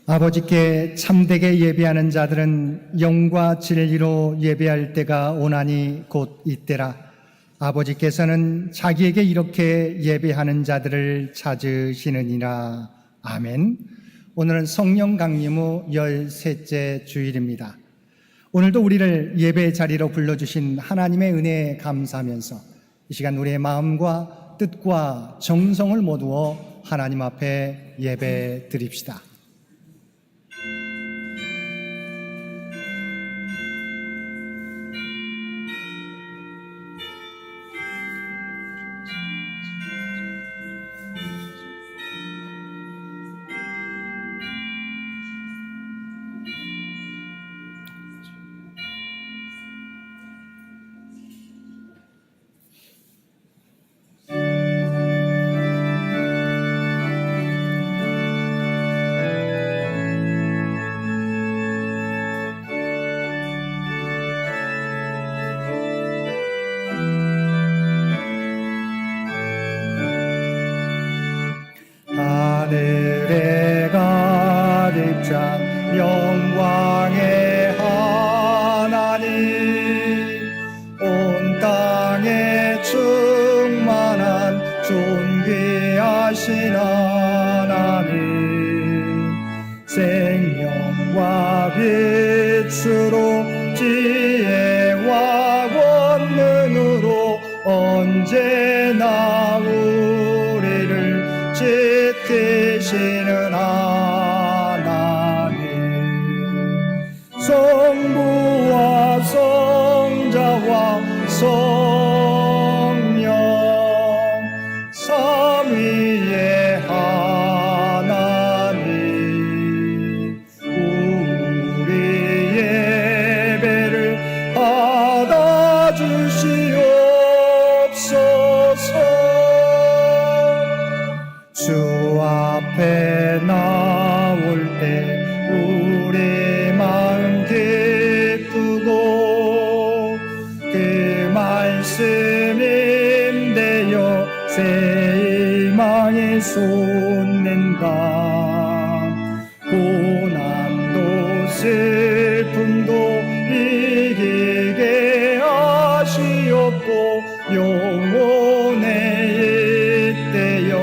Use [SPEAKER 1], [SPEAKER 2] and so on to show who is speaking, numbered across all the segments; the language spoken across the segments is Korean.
[SPEAKER 1] 아버지께 참되게 예배하는 자들은 영과 진리로 예배할 때가 오나니 곧 이때라. 아버지께서는 자기에게 이렇게 예배하는 자들을 찾으시느니라. 아멘. 오늘은 성령 강림 후 13째 주일입니다. 오늘도 우리를 예배 자리로 불러주신 하나님의 은혜에 감사하면서 이 시간 우리의 마음과 뜻과 정성을 모두어 하나님 앞에 예배 드립시다. 하늘에 가득 찬 영광의 하나님, 온 땅에 충만한 존귀하신 하나님, 생명과 빛으로 지혜와 권능으로 언제나 우리를 지키시는 하나님, 성부와 성자와 성령 삼위의 하나님, 우리 예배를 받아주시옵소서. 주 앞에 나올 때 우리 마음 기쁘고 그 말씀 임되어 새 희망이 솟는다. 고난도 슬픔도 이기게 하시옵고 영원에 잇대어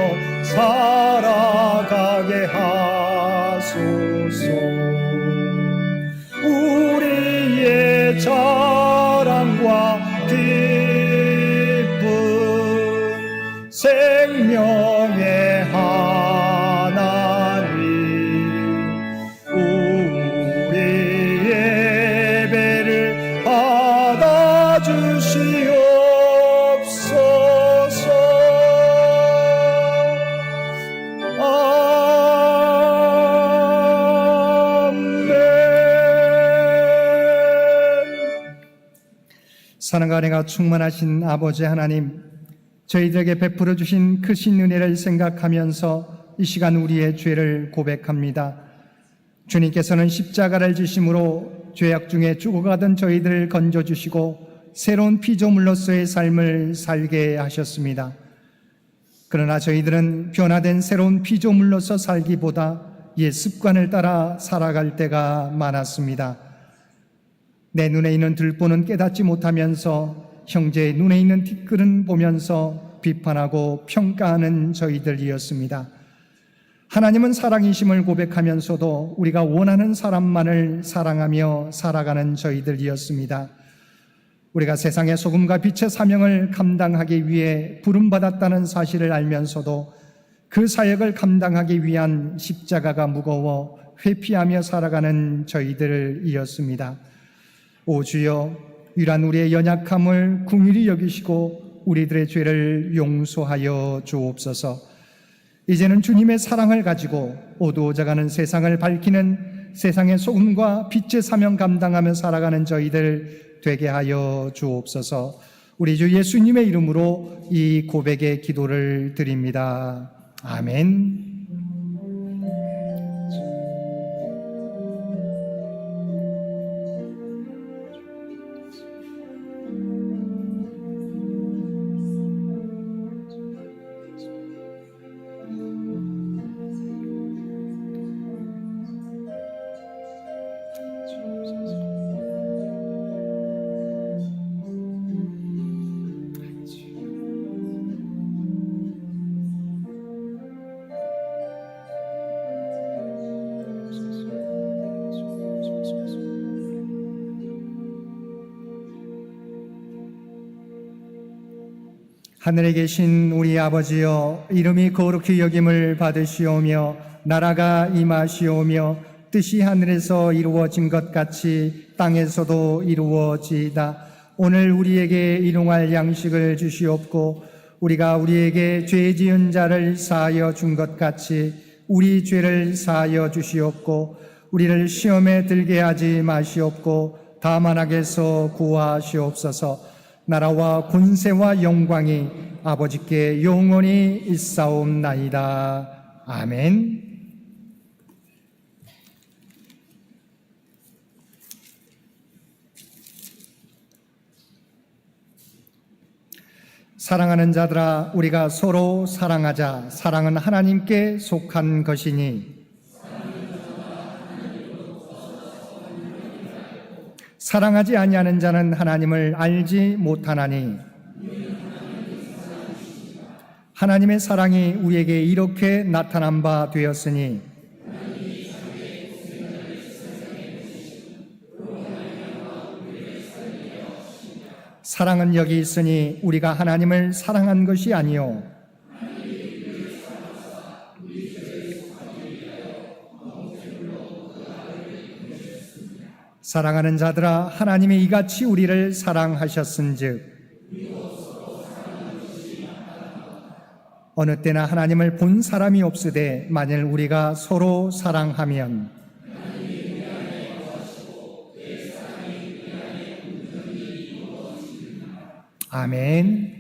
[SPEAKER 1] 살아가게 하소서. 우리의 자랑과 기쁨, 생명의 하나님, 우리 예배를 받아주시옵소서. 사랑과 은혜가 충만하신 아버지 하나님, 저희들에게 베풀어 주신 크신 은혜를 생각하면서 이 시간 우리의 죄를 고백합니다. 주님께서는 십자가를 지심으로 죄악 중에 죽어가던 저희들을 건져주시고 새로운 피조물로서의 삶을 살게 하셨습니다. 그러나 저희들은 변화된 새로운 피조물로서 살기보다 옛 습관을 따라 살아갈 때가 많았습니다. 내 눈에 있는 들보는 깨닫지 못하면서 형제의 눈에 있는 티끌은 보면서 비판하고 평가하는 저희들이었습니다. 하나님은 사랑이심을 고백하면서도 우리가 원하는 사람만을 사랑하며 살아가는 저희들이었습니다. 우리가 세상의 소금과 빛의 사명을 감당하기 위해 부름받았다는 사실을 알면서도 그 사역을 감당하기 위한 십자가가 무거워 회피하며 살아가는 저희들이었습니다. 오 주여, 유일한 우리의 연약함을 긍휼히 여기시고 우리들의 죄를 용서하여 주옵소서. 이제는 주님의 사랑을 가지고 어두워져가는 세상을 밝히는 세상의 소금과 빛의 사명 감당하며 살아가는 저희들 되게 하여 주옵소서. 우리 주 예수님의 이름으로 이 고백의 기도를 드립니다. 아멘. 하늘에 계신 우리 아버지여, 이름이 거룩히 여김을 받으시오며 나라가 임하시오며 뜻이 하늘에서 이루어진 것 같이 땅에서도 이루어지이다. 오늘 우리에게 일용할 양식을 주시옵고 우리가 우리에게 죄 지은 자를 사하여 준 것 같이 우리 죄를 사하여 주시옵고 우리를 시험에 들게 하지 마시옵고 다만 악에서 구하시옵소서. 나라와 권세와 영광이 아버지께 영원히 있사옵나이다. 아멘. 사랑하는 자들아, 우리가 서로 사랑하자. 사랑은 하나님께 속한 것이니 사랑하지 아니하는 자는 하나님을 알지 못하나니 하나님의 사랑이 우리에게 이렇게 나타난 바 되었으니 사랑은 여기 있으니 우리가 하나님을 사랑한 것이 아니요 사랑하는 자들아, 하나님이 이같이 우리를 사랑하셨은즉 어느 때나 하나님을 본 사람이 없으되 만일 우리가 서로 사랑하면 아멘.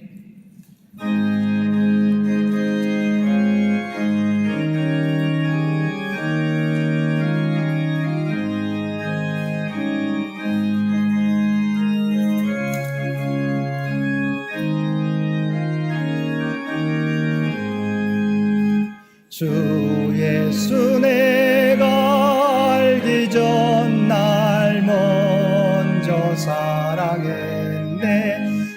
[SPEAKER 1] 주 예수 내가 알기 전 날 먼저 사랑했네.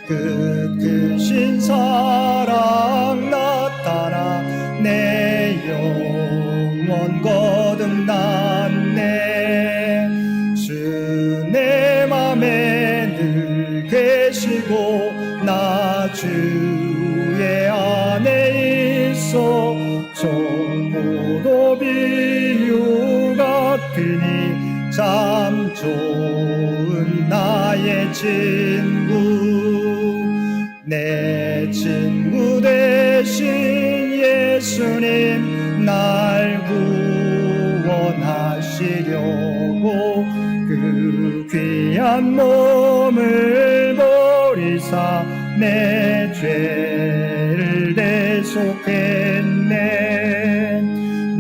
[SPEAKER 1] 그 크신 사랑 나타나 내 영혼 거듭났네. 주 내 맘에 늘 계시고 나 주의 안에 있어 정보도 비유 같으니 참 좋은 나의 친구. 내 친구 되신 예수님 날 구원하시려고 그 귀한 몸을 버리사 내 죄를 대속했네.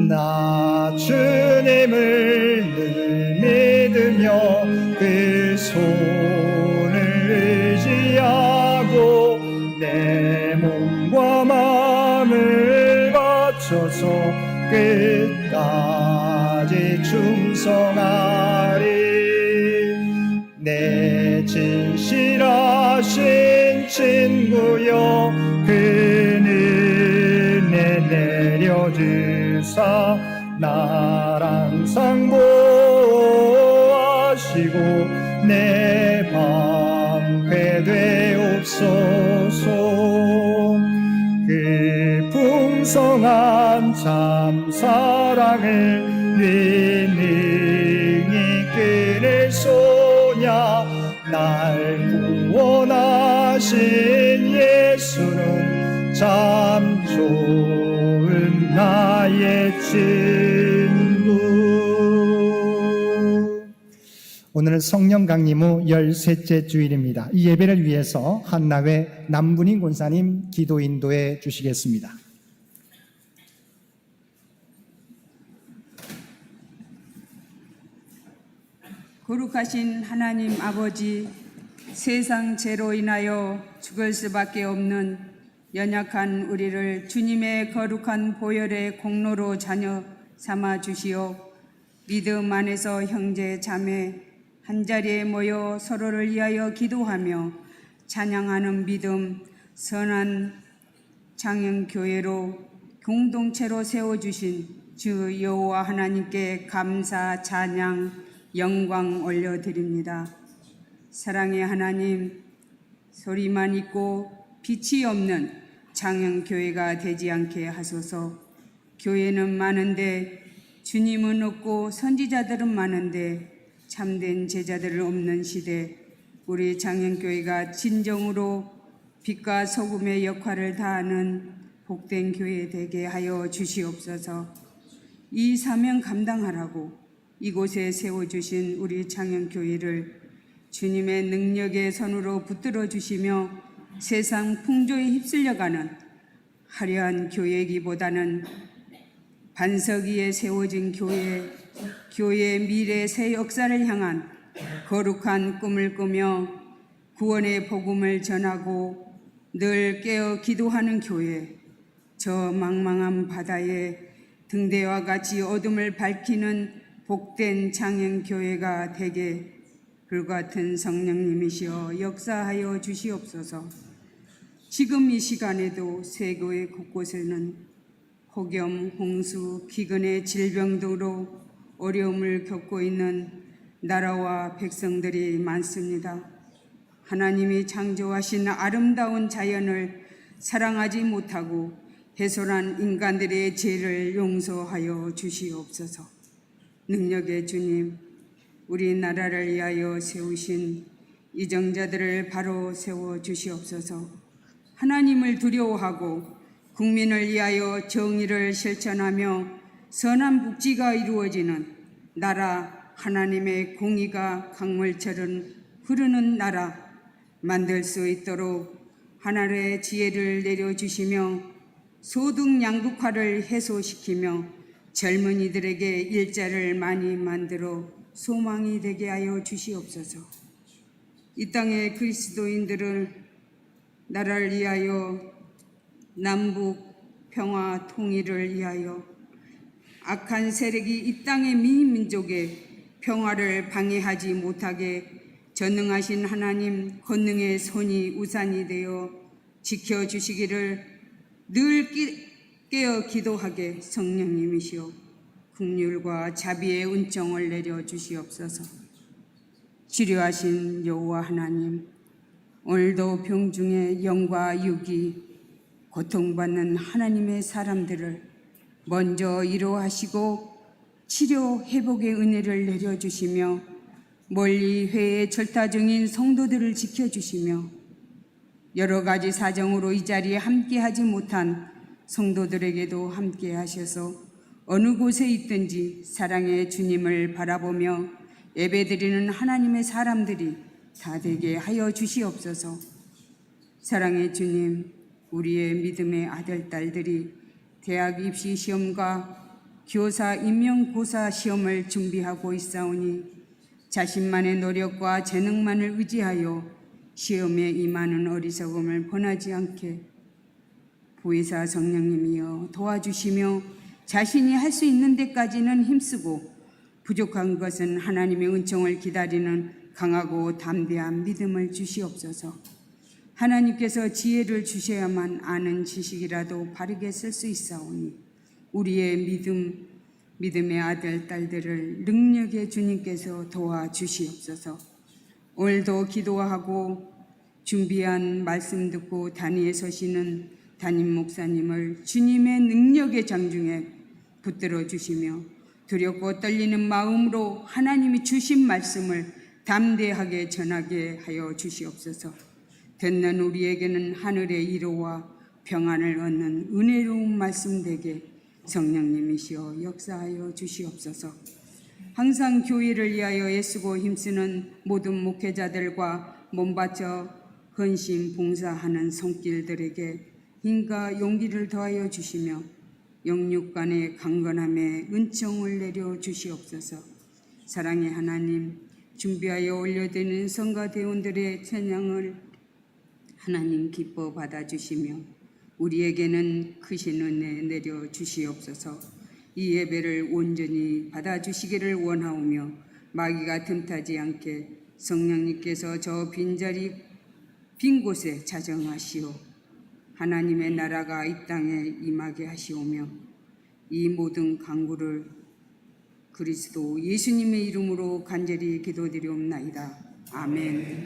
[SPEAKER 1] 나 주님을 늘 믿으며 그 손을 의지하고 내 몸과 마음을 바쳐서 끝까지 충성하리. 내 진실하신 친구여 그 은혜 내려주사 날 항상 보호하시고 내 방패 되옵소서. 그 풍성한 참 사랑을 능히 끊을 소냐. 날 구원하신 예수는 참 좋은 나의 친구. 오늘은 성령 강림 후 13째 주일입니다. 이 예배를 위해서 한나회 남분인 권사님 기도 인도해 주시겠습니다.
[SPEAKER 2] 거룩하신 하나님 아버지, 세상 죄로 인하여 죽을 수밖에 없는 연약한 우리를 주님의 거룩한 보혈의 공로로 자녀 삼아 주시어 믿음 안에서 형제 자매 한자리에 모여 서로를 위하여 기도하며 찬양하는 믿음 선한 장영교회로 공동체로 세워주신 주 여호와 하나님께 감사 찬양 영광 올려드립니다. 사랑의 하나님, 소리만 있고 빛이 없는 장영교회가 되지 않게 하소서. 교회는 많은데 주님은 없고 선지자들은 많은데 참된 제자들은 없는 시대, 우리 장영교회가 진정으로 빛과 소금의 역할을 다하는 복된 교회 되게 하여 주시옵소서. 이 사명 감당하라고 이곳에 세워주신 우리 장영교회를 주님의 능력의 손으로 붙들어 주시며 세상 풍조에 휩쓸려가는 화려한 교회이기보다는 반석 위에 세워진 교회의 미래 새 역사를 향한 거룩한 꿈을 꾸며 구원의 복음을 전하고 늘 깨어 기도하는 교회, 저 망망한 바다에 등대와 같이 어둠을 밝히는 복된 장영교회가 되게 불같은 성령님이시여 역사하여 주시옵소서. 지금 이 시간에도 세계 곳곳에는 폭염, 홍수, 기근의 질병 등으로 어려움을 겪고 있는 나라와 백성들이 많습니다. 하나님이 창조하신 아름다운 자연을 사랑하지 못하고 훼손한 인간들의 죄를 용서하여 주시옵소서. 능력의 주님, 우리나라를 위하여 세우신 이정자들을 바로 세워 주시옵소서. 하나님을 두려워하고 국민을 위하여 정의를 실천하며 선한 복지가 이루어지는 나라, 하나님의 공의가 강물처럼 흐르는 나라 만들 수 있도록 하나님의 지혜를 내려주시며 소득 양극화를 해소시키며 젊은이들에게 일자를 많이 만들어 소망이 되게 하여 주시옵소서. 이 땅의 그리스도인들을 나라를 위하여 남북 평화 통일을 위하여 악한 세력이 이 땅의 민족의 평화를 방해하지 못하게 전능하신 하나님 권능의 손이 우산이 되어 지켜주시기를 늘 깨어 기도하게 성령님이시여 긍휼과 자비의 은총을 내려 주시옵소서. 치료하신 여호와 하나님, 오늘도 병중의 영과 육이 고통받는 하나님의 사람들을 먼저 위로하시고 치료 회복의 은혜를 내려주시며 멀리 회에 절타 중인 성도들을 지켜주시며 여러 가지 사정으로 이 자리에 함께하지 못한 성도들에게도 함께 하셔서 어느 곳에 있든지 사랑의 주님을 바라보며 예배드리는 하나님의 사람들이 다 되게 하여 주시옵소서. 사랑의 주님, 우리의 믿음의 아들, 딸들이 대학 입시 시험과 교사 임용고사 시험을 준비하고 있사오니 자신만의 노력과 재능만을 의지하여 시험에 임하는 어리석음을 범하지 않게 보혜사 성령님이여 도와주시며 자신이 할 수 있는 데까지는 힘쓰고 부족한 것은 하나님의 은총을 기다리는 강하고 담대한 믿음을 주시옵소서. 하나님께서 지혜를 주셔야만 아는 지식이라도 바르게 쓸 수 있사오니 우리의 믿음의 아들, 딸들을 능력의 주님께서 도와주시옵소서. 오늘도 기도하고 준비한 말씀 듣고 단위에 서시는 담임 목사님을 주님의 능력의 장중에 붙들어 주시며 두렵고 떨리는 마음으로 하나님이 주신 말씀을 담대하게 전하게 하여 주시옵소서. 듣는 우리에게는 하늘의 위로와 평안을 얻는 은혜로운 말씀 되게 성령님이시여 역사하여 주시옵소서. 항상 교회를 위하여 애쓰고 힘쓰는 모든 목회자들과 몸바쳐 헌신 봉사하는 손길들에게 힘과 용기를 더하여 주시며 영육 간의 강건함에 은총을 내려 주시옵소서. 사랑의 하나님, 준비하여 올려드리는 성가 대원들의 찬양을 하나님 기뻐 받아주시며 우리에게는 크신 은혜 내려 주시옵소서. 이 예배를 온전히 받아주시기를 원하오며 마귀가 틈타지 않게 성령님께서 저 빈자리 빈 곳에 자정하시오 하나님의 나라가 이 땅에 임하게 하시오며 이 모든 간구를 그리스도 예수님의 이름으로 간절히 기도드리옵나이다. 아멘.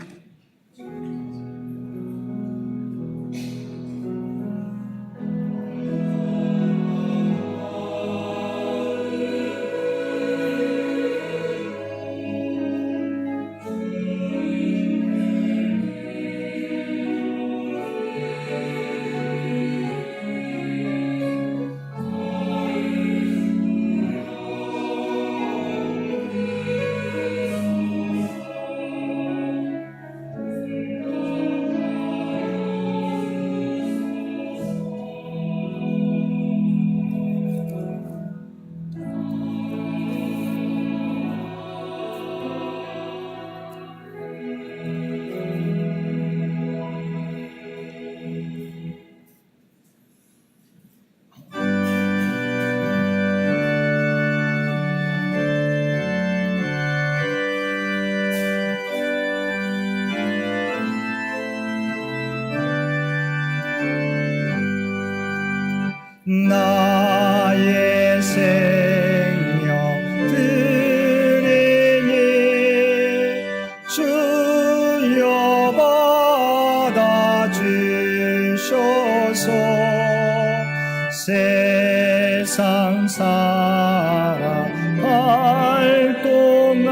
[SPEAKER 1] 세상 살아갈 동안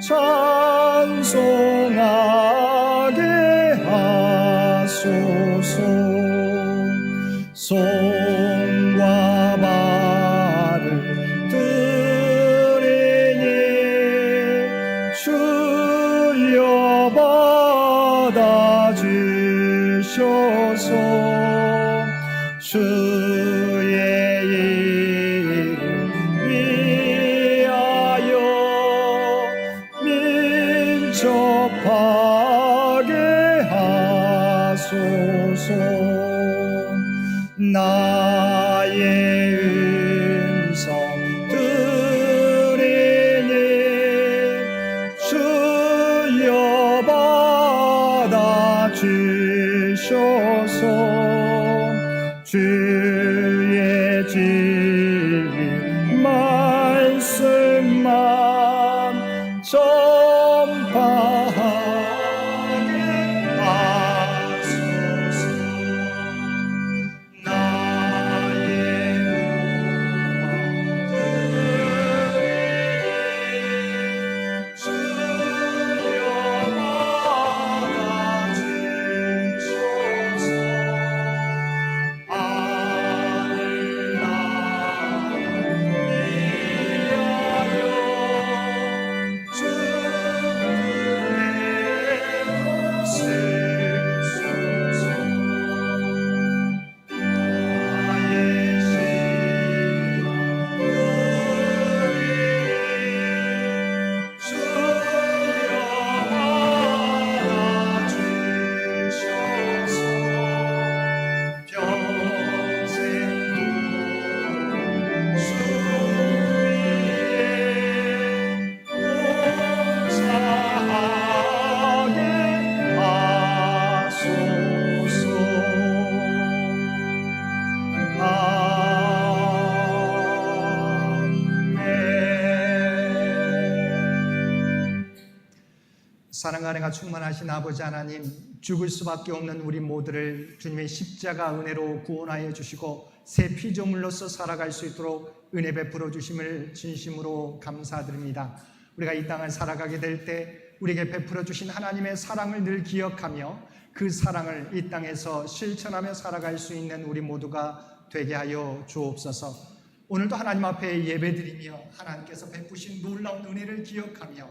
[SPEAKER 1] 찬송하게 하소서. 손과 발을 들이니 주여 받아 주셔서 주의 이름 위하여 민첩하게 하소서. 나의 음성 들으니 주여 받아 주셔서 주의 진리 말씀만 전파하게 하소서. 사랑과 은혜가 충만하신 아버지 하나님, 죽을 수밖에 없는 우리 모두를 주님의 십자가 은혜로 구원하여 주시고 새 피조물로서 살아갈 수 있도록 은혜 베풀어 주심을 진심으로 감사드립니다. 우리가 이 땅을 살아가게 될 때 우리에게 베풀어 주신 하나님의 사랑을 늘 기억하며 그 사랑을 이 땅에서 실천하며 살아갈 수 있는 우리 모두가 되게 하여 주옵소서. 오늘도 하나님 앞에 예배드리며 하나님께서 베푸신 놀라운 은혜를 기억하며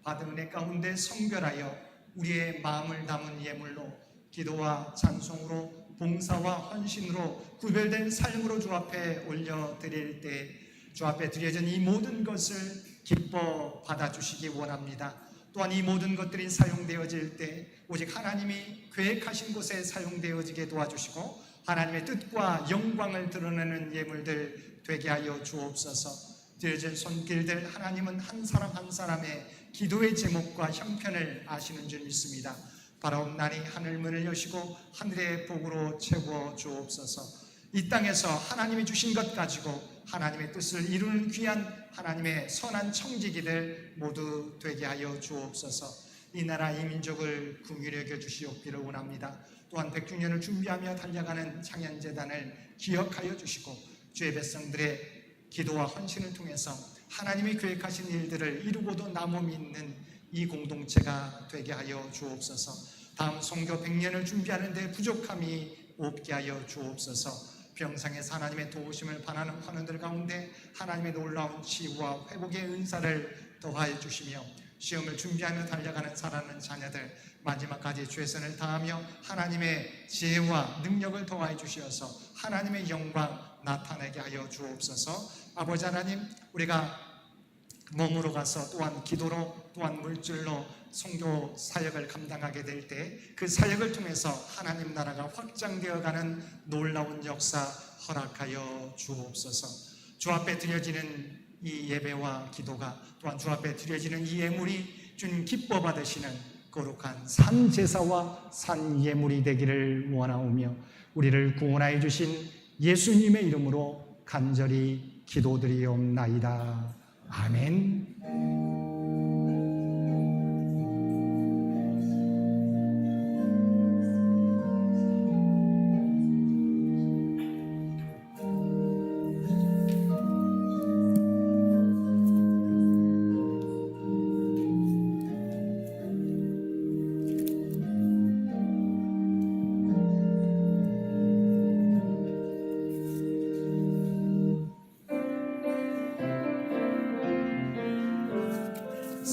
[SPEAKER 1] 받은 은혜 가운데 성결하여 우리의 마음을 담은 예물로 기도와 찬송으로 봉사와 헌신으로 구별된 삶으로 주 앞에 올려드릴 때 주 앞에 드려진 이 모든 것을 기뻐 받아주시기 원합니다. 또한 이 모든 것들이 사용되어질 때 오직 하나님이 계획하신 곳에 사용되어지게 도와주시고 하나님의 뜻과 영광을 드러내는 예물들 되게 하여 주옵소서. 드려진 손길들 하나님은 한 사람 한 사람의 기도의 제목과 형편을 아시는 줄 믿습니다. 바라옵나니 하늘문을 여시고 하늘의 복으로 채워 주옵소서. 이 땅에서 하나님이 주신 것 가지고 하나님의 뜻을 이루는 귀한 하나님의 선한 청지기들 모두 되게 하여 주옵소서. 이 나라 이 민족을 긍휼히 여겨 주시옵기를 원합니다. 또한 100주년을 준비하며 달려가는 창현재단을 기억하여 주시고 주의 백성들의 기도와 헌신을 통해서 하나님이 계획하신 일들을 이루고도 남음이 있는 이 공동체가 되게 하여 주옵소서. 다음 선교 100년을 준비하는 데 부족함이 없게 하여 주옵소서. 병상에서 하나님의 도우심을 바라는 환우들 가운데 하나님의 놀라운 치유와 회복의 은사를 더하여 주시며 시험을 준비하며 달려가는 사랑하는 자녀들 마지막까지 최선을 다하며 하나님의 지혜와 능력을 더하여 주시어서 하나님의 영광 나타내게 하여 주옵소서. 아버지 하나님, 우리가 몸으로 가서 또한 기도로 또한 물질로 선교 사역을 감당하게 될 때 그 사역을 통해서 하나님 나라가 확장되어가는 놀라운 역사 허락하여 주옵소서. 주 앞에 드려지는 이 예배와 기도가 또한 주 앞에 드려지는 이 예물이 주님 기뻐 받으시는 거룩한 산 제사와 산 예물이 되기를 원하오며 우리를 구원하여 주신 예수님의 이름으로 간절히 기도드리옵나이다. 아멘.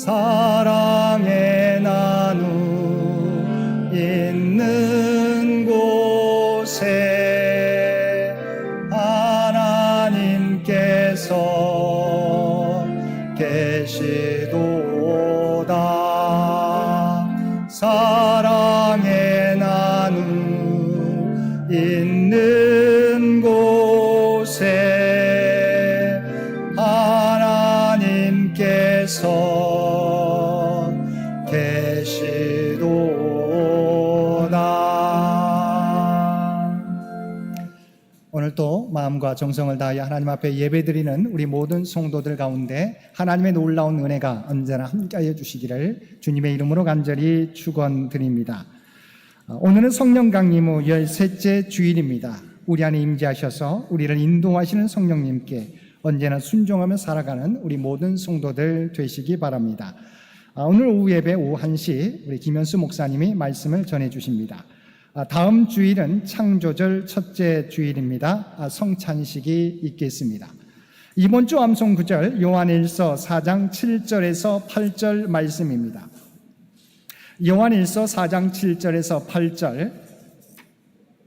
[SPEAKER 1] 사랑의 나누 있는 곳에 하나님께서 계시도다. 사랑의 나누 있는 곳에 하나님께서 계시도다. 오늘도 마음과 정성을 다하여 하나님 앞에 예배드리는 우리 모든 성도들 가운데 하나님의 놀라운 은혜가 언제나 함께하여 주시기를 주님의 이름으로 간절히 축원드립니다. 오늘은 성령 강림 후 13째 주일입니다. 우리 안에 임재하셔서 우리를 인도하시는 성령님께 언제나 순종하며 살아가는 우리 모든 성도들 되시기 바랍니다. 오늘 오후 예배 오후 1시 우리 김현수 목사님이 말씀을 전해 주십니다. 다음 주일은 창조절 첫째 주일입니다. 성찬식이 있겠습니다. 이번 주 암송 구절 요한일서 4장 7절에서 8절 말씀입니다. 요한일서 4장 7절에서 8절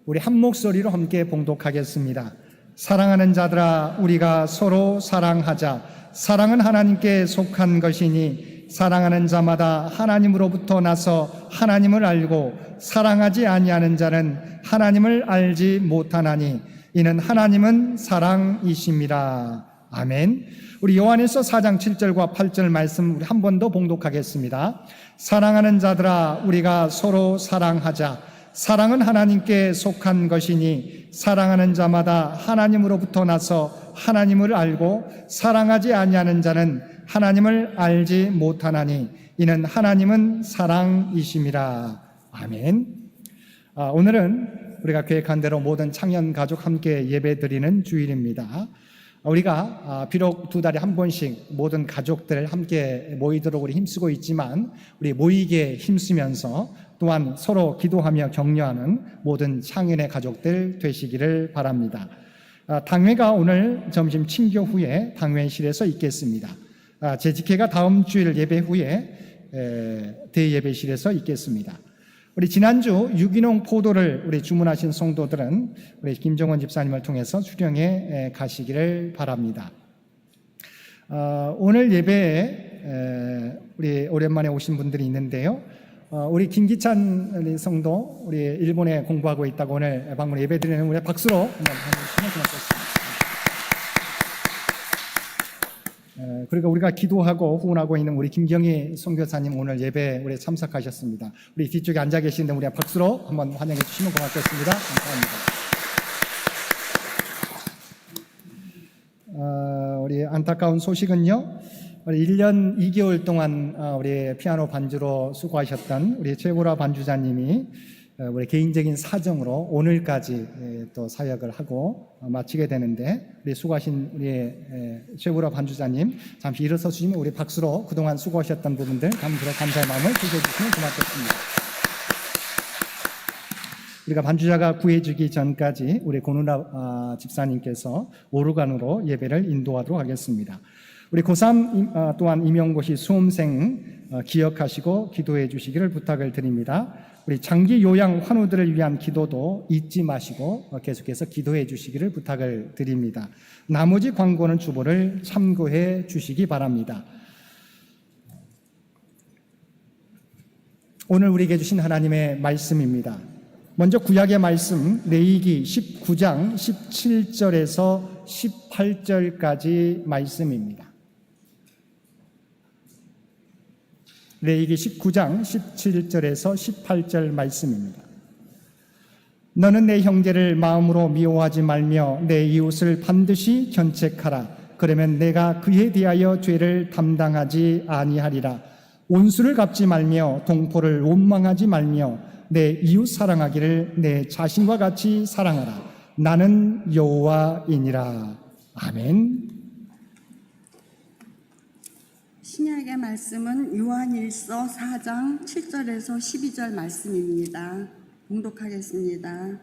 [SPEAKER 1] 우리 한 목소리로 함께 봉독하겠습니다. 사랑하는 자들아 우리가 서로 사랑하자. 사랑은 하나님께 속한 것이니 사랑하는 자마다 하나님으로부터 나서 하나님을 알고 사랑하지 아니하는 자는 하나님을 알지 못하나니 이는 하나님은 사랑이심이라. 아멘. 우리 요한일서 4장 7절과 8절 말씀 우리 한 번 더 봉독하겠습니다. 사랑하는 자들아 우리가 서로 사랑하자. 사랑은 하나님께 속한 것이니 사랑하는 자마다 하나님으로부터 나서 하나님을 알고 사랑하지 아니하는 자는 하나님을 알지 못하나니 이는 하나님은 사랑이심이라. 아멘. 오늘은 우리가 계획한 대로 모든 창현 가족 함께 예배드리는 주일입니다. 우리가 비록 두 달에 한 번씩 모든 가족들 함께 모이도록 우리 힘쓰고 있지만 우리 모이게 힘쓰면서 또한 서로 기도하며 격려하는 모든 창현의 가족들 되시기를 바랍니다. 당회가 오늘 점심 친교 후에 당회실에서 있겠습니다. 재직회가 다음 주일 예배 후에 대예배실에서 있겠습니다. 우리 지난주 유기농 포도를 우리 주문하신 성도들은 우리 김정원 집사님을 통해서 수령해 가시기를 바랍니다. 오늘 예배에 우리 오랜만에 오신 분들이 있는데요. 우리 김기찬 성도 우리 일본에 공부하고 있다고 오늘 방문 예배드리는 우리 박수로 한번 해주시면 고맙겠습니다. 그리고 우리가 기도하고 후원하고 있는 우리 김경희 선교사님 오늘 예배에 우리 참석하셨습니다. 우리 뒤쪽에 앉아 계시는데 우리 박수로 한번 환영해 주시면 고맙겠습니다. 감사합니다. 우리 안타까운 소식은요. 우리 1년 2개월 동안 우리 피아노 반주로 수고하셨던 우리 최보라 반주자님이 우리 개인적인 사정으로 오늘까지 또 사역을 하고 마치게 되는데 우리 수고하신 우리 최보라 반주자님 잠시 일어서 주시면 우리 박수로 그동안 수고하셨던 부분들 감사로 감사의 마음을 표시해 주시면 고맙겠습니다. 우리가 반주자가 구해주기 전까지 우리 고누라 집사님께서 오르간으로 예배를 인도하도록 하겠습니다. 우리 고3 또한 임용고시 수험생 기억하시고 기도해 주시기를 부탁을 드립니다. 우리 장기 요양 환우들을 위한 기도도 잊지 마시고 계속해서 기도해 주시기를 부탁을 드립니다. 나머지 광고는 주보를 참고해 주시기 바랍니다. 오늘 우리에게 주신 하나님의 말씀입니다. 먼저 구약의 말씀 레위기 19장 17절에서 18절까지 말씀입니다. 레위기 19장 17절에서 18절 말씀입니다. 너는 내 형제를 마음으로 미워하지 말며 내 이웃을 반드시 견책하라. 그러면 내가 그에 대하여 죄를 담당하지 아니하리라. 온수를 갚지 말며 동포를 원망하지 말며 내 이웃 사랑하기를 내 자신과 같이 사랑하라. 나는 여호와이니라. 아멘.
[SPEAKER 3] 신약의 말씀은 요한일서 4장 7절에서 12절 말씀입니다. 봉독하겠습니다.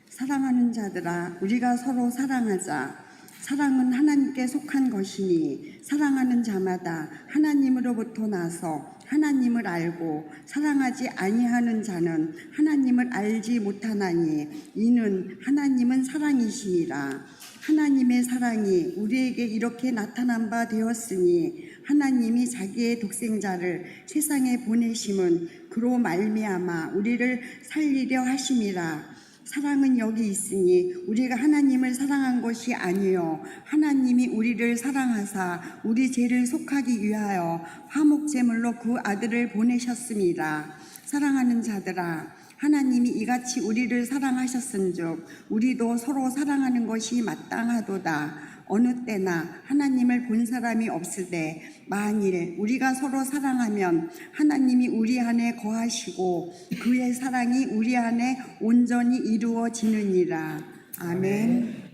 [SPEAKER 3] 사랑하는 자들아 우리가 서로 사랑하자. 사랑은 하나님께 속한 것이니 사랑하는 자마다 하나님으로부터 나서 하나님을 알고 사랑하지 아니하는 자는 하나님을 알지 못하나니 이는 하나님은 사랑이심이라. 하나님의 사랑이 우리에게 이렇게 나타난 바 되었으니 하나님이 자기의 독생자를 세상에 보내심은 그로 말미암아 우리를 살리려 하심이라. 사랑은 여기 있으니 우리가 하나님을 사랑한 것이 아니요 하나님이 우리를 사랑하사 우리 죄를 속하기 위하여 화목제물로 그 아들을 보내셨습니다. 사랑하는 자들아, 하나님이 이같이 우리를 사랑하셨은즉 우리도 서로 사랑하는 것이 마땅하도다. 어느 때나 하나님을 본 사람이 없으되 만일 우리가 서로 사랑하면 하나님이 우리 안에 거하시고 그의 사랑이 우리 안에 온전히 이루어지느니라. 아멘.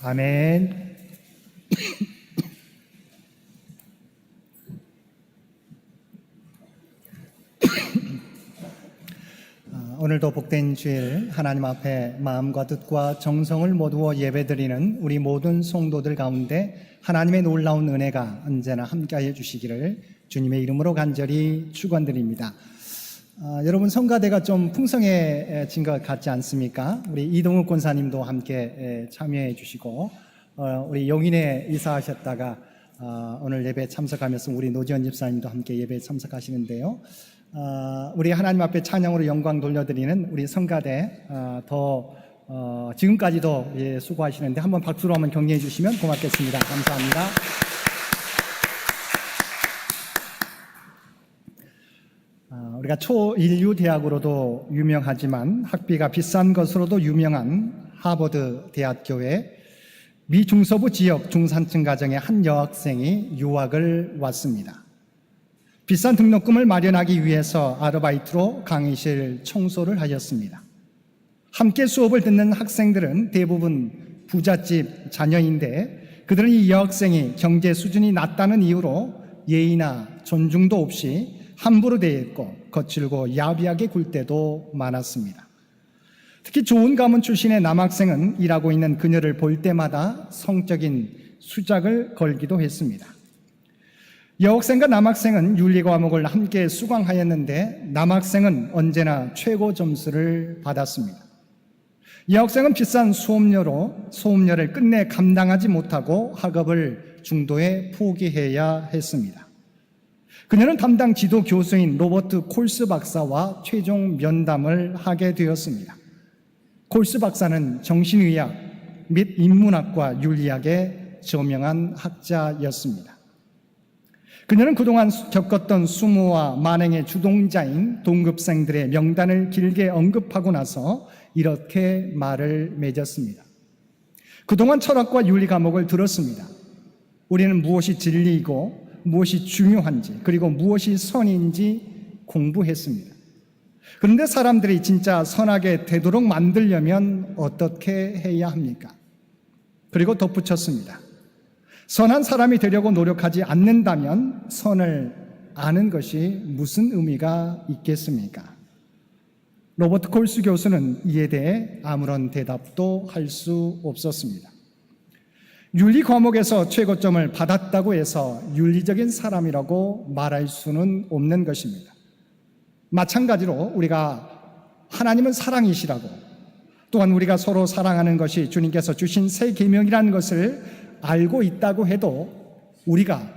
[SPEAKER 1] 아멘. 오늘도 복된 주일 하나님 앞에 마음과 뜻과 정성을 모두어 예배드리는 우리 모든 성도들 가운데 하나님의 놀라운 은혜가 언제나 함께하여 주시기를 주님의 이름으로 간절히 축원드립니다. 여러분, 성가대가 좀 풍성해진 것 같지 않습니까? 우리 이동욱 권사님도 함께 참여해 주시고 우리 용인에 이사하셨다가 오늘 예배에 참석하면서 우리 노지원 집사님도 함께 예배에 참석하시는데요. 우리 하나님 앞에 찬양으로 영광 돌려드리는 우리 성가대 지금까지도 수고하시는데 한번 박수로 한번 격려해 주시면 고맙겠습니다. 감사합니다. 우리가 초인류 대학으로도 유명하지만 학비가 비싼 것으로도 유명한 하버드 대학교에 미 중서부 지역 중산층 가정의 한 여학생이 유학을 왔습니다. 비싼 등록금을 마련하기 위해서 아르바이트로 강의실 청소를 하였습니다. 함께 수업을 듣는 학생들은 대부분 부잣집 자녀인데 그들은 이 여학생이 경제 수준이 낮다는 이유로 예의나 존중도 없이 함부로 대했고 거칠고 야비하게 굴 때도 많았습니다. 특히 좋은 가문 출신의 남학생은 일하고 있는 그녀를 볼 때마다 성적인 수작을 걸기도 했습니다. 여학생과 남학생은 윤리 과목을 함께 수강하였는데 남학생은 언제나 최고 점수를 받았습니다. 여학생은 비싼 수업료를 끝내 감당하지 못하고 학업을 중도에 포기해야 했습니다. 그녀는 담당 지도 교수인 로버트 콜스 박사와 최종 면담을 하게 되었습니다. 콜스 박사는 정신의학 및 인문학과 윤리학의 저명한 학자였습니다. 그녀는 그동안 겪었던 수모와 만행의 주동자인 동급생들의 명단을 길게 언급하고 나서 이렇게 말을 맺었습니다. 그동안 철학과 윤리 과목을 들었습니다. 우리는 무엇이 진리이고 무엇이 중요한지 그리고 무엇이 선인지 공부했습니다. 그런데 사람들이 진짜 선하게 되도록 만들려면 어떻게 해야 합니까? 그리고 덧붙였습니다. 선한 사람이 되려고 노력하지 않는다면 선을 아는 것이 무슨 의미가 있겠습니까? 로버트 콜스 교수는 이에 대해 아무런 대답도 할 수 없었습니다. 윤리 과목에서 최고점을 받았다고 해서 윤리적인 사람이라고 말할 수는 없는 것입니다. 마찬가지로 우리가 하나님은 사랑이시라고 또한 우리가 서로 사랑하는 것이 주님께서 주신 새 계명이라는 것을 알고 있다고 해도 우리가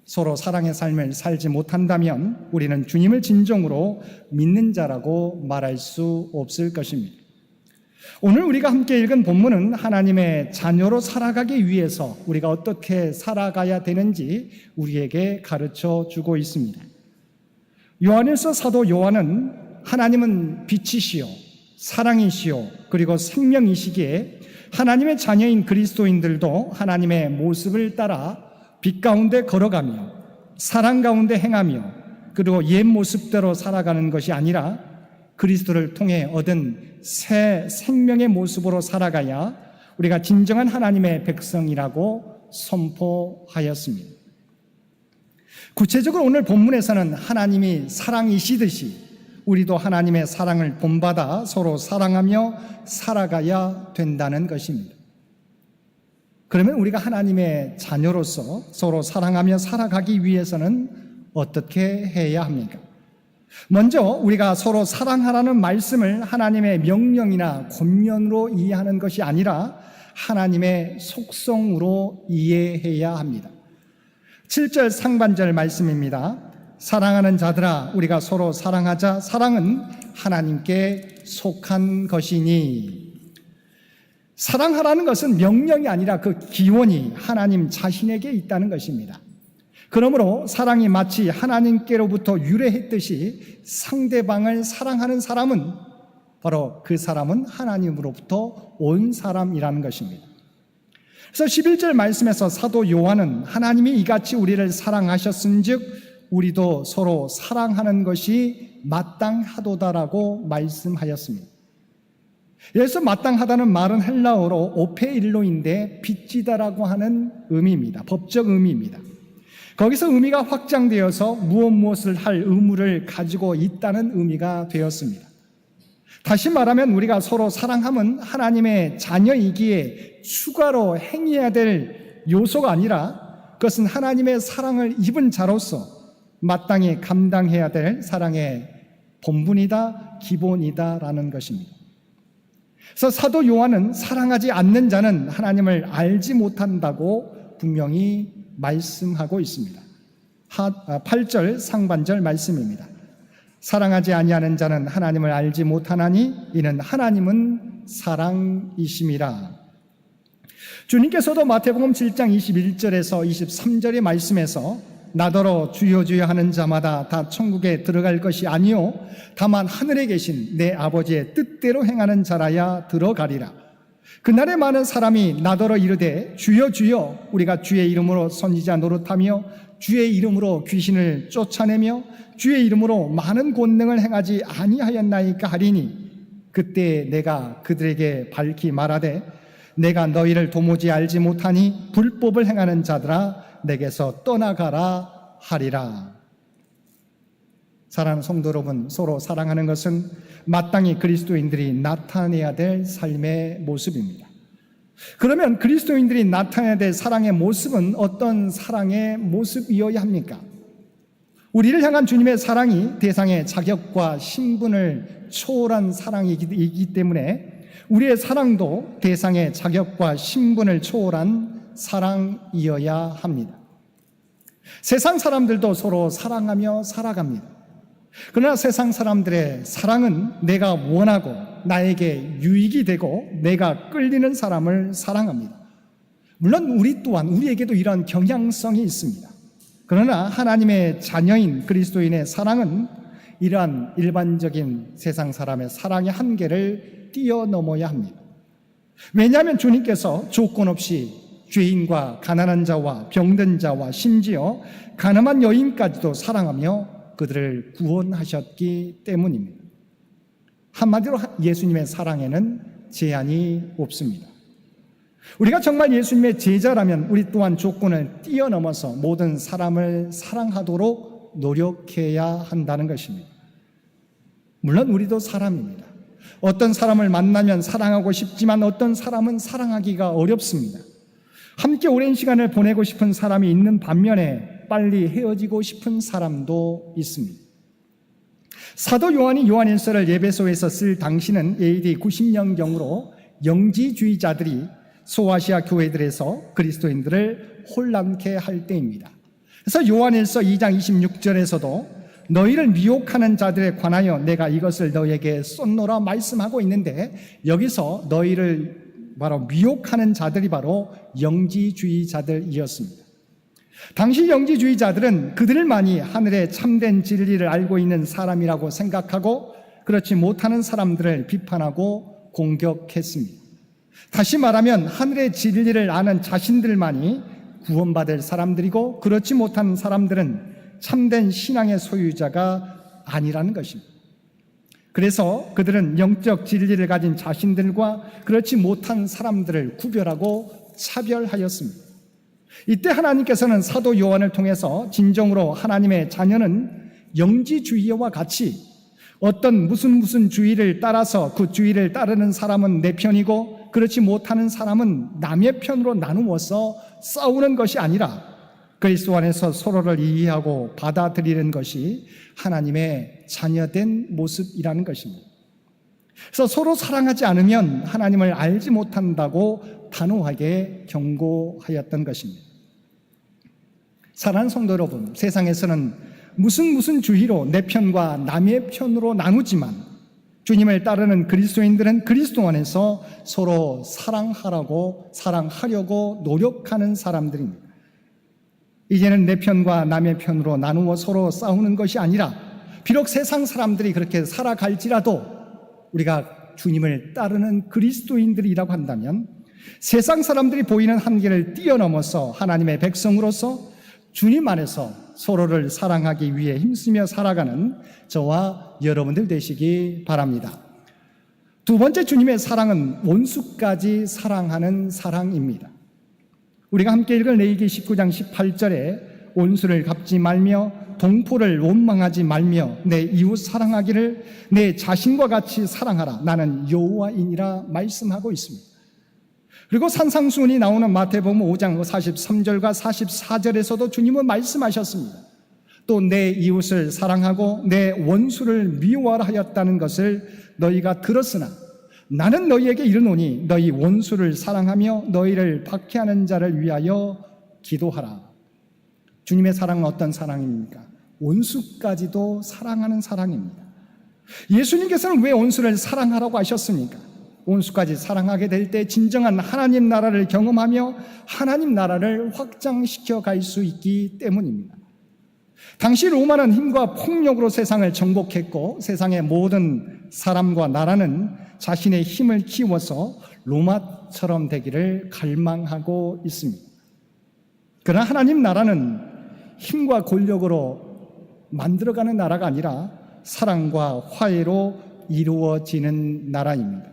[SPEAKER 1] 서로 사랑의 삶을 살지 못한다면 우리는 주님을 진정으로 믿는 자라고 말할 수 없을 것입니다. 오늘 우리가 함께 읽은 본문은 하나님의 자녀로 살아가기 위해서 우리가 어떻게 살아가야 되는지 우리에게 가르쳐 주고 있습니다. 요한일서 사도 요한은 하나님은 빛이시요 사랑이시요 그리고 생명이시기에 하나님의 자녀인 그리스도인들도 하나님의 모습을 따라 빛 가운데 걸어가며 사랑 가운데 행하며 그리고 옛 모습대로 살아가는 것이 아니라 그리스도를 통해 얻은 새 생명의 모습으로 살아가야 우리가 진정한 하나님의 백성이라고 선포하였습니다. 구체적으로 오늘 본문에서는 하나님이 사랑이시듯이 우리도 하나님의 사랑을 본받아 서로 사랑하며 살아가야 된다는 것입니다. 그러면 우리가 하나님의 자녀로서 서로 사랑하며 살아가기 위해서는 어떻게 해야 합니까? 먼저 우리가 서로 사랑하라는 말씀을 하나님의 명령이나 권면으로 이해하는 것이 아니라 하나님의 속성으로 이해해야 합니다. 7절 상반절 말씀입니다. 사랑하는 자들아 우리가 서로 사랑하자. 사랑은 하나님께 속한 것이니. 사랑하라는 것은 명령이 아니라 그 기원이 하나님 자신에게 있다는 것입니다. 그러므로 사랑이 마치 하나님께로부터 유래했듯이 상대방을 사랑하는 사람은 바로 그 사람은 하나님으로부터 온 사람이라는 것입니다. 그래서 11절 말씀에서 사도 요한은 하나님이 이같이 우리를 사랑하셨은즉 우리도 서로 사랑하는 것이 마땅하도다라고 말씀하였습니다. 여기서 마땅하다는 말은 헬라어로 오페일로인데 빚지다라고 하는 의미입니다. 법적 의미입니다. 거기서 의미가 확장되어서 무엇을 할 의무를 가지고 있다는 의미가 되었습니다. 다시 말하면 우리가 서로 사랑함은 하나님의 자녀이기에 추가로 행해야 될 요소가 아니라 그것은 하나님의 사랑을 입은 자로서 마땅히 감당해야 될 사랑의 본분이다, 기본이다라는 것입니다. 그래서 사도 요한은 사랑하지 않는 자는 하나님을 알지 못한다고 분명히 말씀하고 있습니다. 8절 상반절 말씀입니다. 사랑하지 아니하는 자는 하나님을 알지 못하나니 이는 하나님은 사랑이심이라. 주님께서도 마태복음 7장 21절에서 23절의 말씀에서 나더러 주여 주여 하는 자마다 다 천국에 들어갈 것이 아니요 다만 하늘에 계신 내 아버지의 뜻대로 행하는 자라야 들어가리라. 그날에 많은 사람이 나더러 이르되 주여 주여 우리가 주의 이름으로 선지자 노릇하며 주의 이름으로 귀신을 쫓아내며 주의 이름으로 많은 권능을 행하지 아니하였나이까 하리니 그때 내가 그들에게 밝히 말하되 내가 너희를 도무지 알지 못하니 불법을 행하는 자들아 내게서 떠나가라 하리라. 사랑하는 성도 여러분, 서로 사랑하는 것은 마땅히 그리스도인들이 나타내야 될 삶의 모습입니다. 그러면 그리스도인들이 나타내야 될 사랑의 모습은 어떤 사랑의 모습이어야 합니까? 우리를 향한 주님의 사랑이 대상의 자격과 신분을 초월한 사랑이기 때문에 우리의 사랑도 대상의 자격과 신분을 초월한 사랑이어야 합니다. 세상 사람들도 서로 사랑하며 살아갑니다. 그러나 세상 사람들의 사랑은 내가 원하고 나에게 유익이 되고 내가 끌리는 사람을 사랑합니다. 물론 우리 또한 우리에게도 이런 경향성이 있습니다. 그러나 하나님의 자녀인 그리스도인의 사랑은 이러한 일반적인 세상 사람의 사랑의 한계를 뛰어넘어야 합니다. 왜냐하면 주님께서 조건 없이 죄인과 가난한 자와 병든 자와 심지어 가늠한 여인까지도 사랑하며 그들을 구원하셨기 때문입니다. 한마디로 예수님의 사랑에는 제한이 없습니다. 우리가 정말 예수님의 제자라면 우리 또한 조건을 뛰어넘어서 모든 사람을 사랑하도록 노력해야 한다는 것입니다. 물론 우리도 사람입니다. 어떤 사람을 만나면 사랑하고 싶지만 어떤 사람은 사랑하기가 어렵습니다. 함께 오랜 시간을 보내고 싶은 사람이 있는 반면에 빨리 헤어지고 싶은 사람도 있습니다. 사도 요한이 요한일서를 예배소에서 쓸 당시는 AD 90년경으로 영지주의자들이 소아시아 교회들에서 그리스도인들을 혼란케 할 때입니다. 그래서 요한일서 2장 26절에서도 너희를 미혹하는 자들에 관하여 내가 이것을 너희에게 쏟노라 말씀하고 있는데 여기서 너희를 바로 미혹하는 자들이 바로 영지주의자들이었습니다. 당시 영지주의자들은 그들만이 하늘의 참된 진리를 알고 있는 사람이라고 생각하고 그렇지 못하는 사람들을 비판하고 공격했습니다. 다시 말하면 하늘의 진리를 아는 자신들만이 구원받을 사람들이고 그렇지 못한 사람들은 참된 신앙의 소유자가 아니라는 것입니다. 그래서 그들은 영적 진리를 가진 자신들과 그렇지 못한 사람들을 구별하고 차별하였습니다. 이때 하나님께서는 사도 요한을 통해서 진정으로 하나님의 자녀는 영지주의와 같이 어떤 무슨 주의를 따라서 그 주의를 따르는 사람은 내 편이고 그렇지 못하는 사람은 남의 편으로 나누어서 싸우는 것이 아니라 그리스도 안에서 서로를 이해하고 받아들이는 것이 하나님의 자녀된 모습이라는 것입니다. 그래서 서로 사랑하지 않으면 하나님을 알지 못한다고 단호하게 경고하였던 것입니다. 사랑하는 성도 여러분, 세상에서는 무슨 주의로 내 편과 남의 편으로 나누지만 주님을 따르는 그리스도인들은 그리스도 안에서 서로 사랑하려고 노력하는 사람들입니다. 이제는 내 편과 남의 편으로 나누어 서로 싸우는 것이 아니라 비록 세상 사람들이 그렇게 살아갈지라도 우리가 주님을 따르는 그리스도인들이라고 한다면 세상 사람들이 보이는 한계를 뛰어넘어서 하나님의 백성으로서 주님 안에서 서로를 사랑하기 위해 힘쓰며 살아가는 저와 여러분들 되시기 바랍니다. 두 번째 주님의 사랑은 원수까지 사랑하는 사랑입니다. 우리가 함께 읽은 레위기 19장 18절에 원수를 갚지 말며 동포를 원망하지 말며 내 이웃 사랑하기를 내 자신과 같이 사랑하라. 나는 여호와이니라 말씀하고 있습니다. 그리고 산상수훈이 나오는 마태복음 5장 43절과 44절에서도 주님은 말씀하셨습니다. 또 내 이웃을 사랑하고 내 원수를 미워하라 하였다는 것을 너희가 들었으나 나는 너희에게 이르노니 너희 원수를 사랑하며 너희를 박해하는 자를 위하여 기도하라. 주님의 사랑은 어떤 사랑입니까? 원수까지도 사랑하는 사랑입니다. 예수님께서는 왜 원수를 사랑하라고 하셨습니까? 원수까지 사랑하게 될 때 진정한 하나님 나라를 경험하며 하나님 나라를 확장시켜 갈 수 있기 때문입니다. 당시 로마는 힘과 폭력으로 세상을 정복했고 세상의 모든 사람과 나라는 자신의 힘을 키워서 로마처럼 되기를 갈망하고 있습니다. 그러나 하나님 나라는 힘과 권력으로 만들어가는 나라가 아니라 사랑과 화해로 이루어지는 나라입니다.